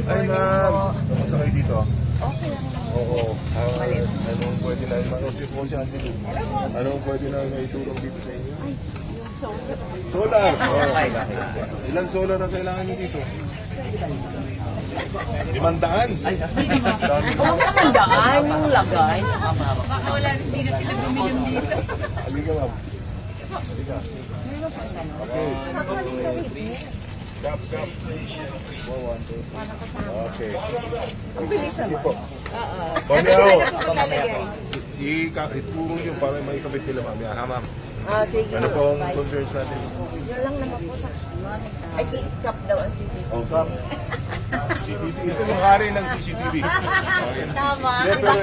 Ay, ma'am. Kamusta kayo dito? Okay lang naman. Oo. Anong pwede na si Angelo? Anong pwede na maitulong dito sa inyo? Ay, yung solar. Solar! Oh. Ilan solar na kailangan nyo dito? 500? Huwag naman daan yung lagay. Baka wala, hindi na sila bumili dito. Halika, ma'am. Halika. Okay. Kap. Okay. Ang bilis Sige naman. po. Ano Pamaya, po maglalagay? ituro nyo para may ikabit nila, ma'am. Ha, ma'am? Sige. Ano pong concerns natin? Yun lang naman po sa... Ay, pick-up daw ang CCTV. Oh, Kap. CCTV. Ito yung hari ng CCTV. Tama. Yeah, pero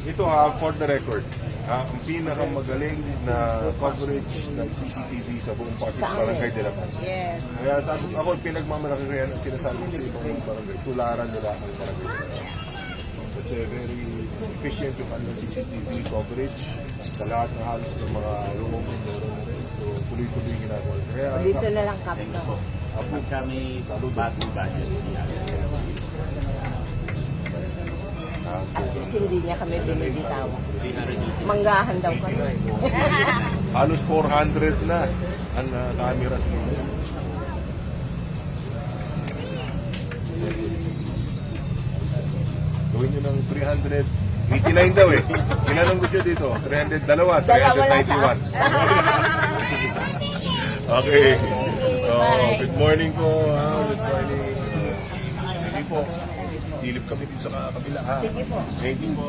ito ha, for the record, ang pinakamagaling na coverage ng CCTV sa buong Pasig Barangay de la Paz. Yes. Kaya sabi ako, pinagmamalaki ko yan at sinasabi ko sa ibang barangay, tularan nila ang barangay de la Paz. Kasi very efficient yung CCTV coverage sa lahat ng halos ng mga lumabong meron na rin. So, tuloy-tuloy yung ginagawa. Kaya, Dito na lang kami. Apo kami bagong budget. At least hindi niya kami binibitawan. Manggahan daw kami. Halos 400 na ang cameras nila. Gawin nyo ng 389 daw eh. Ilan ang gusto dito? 300, dalawa, 391. Okay. Good morning po. Good morning. Sige po. Silip kami dito sa kabila. Sige po. Thank you po.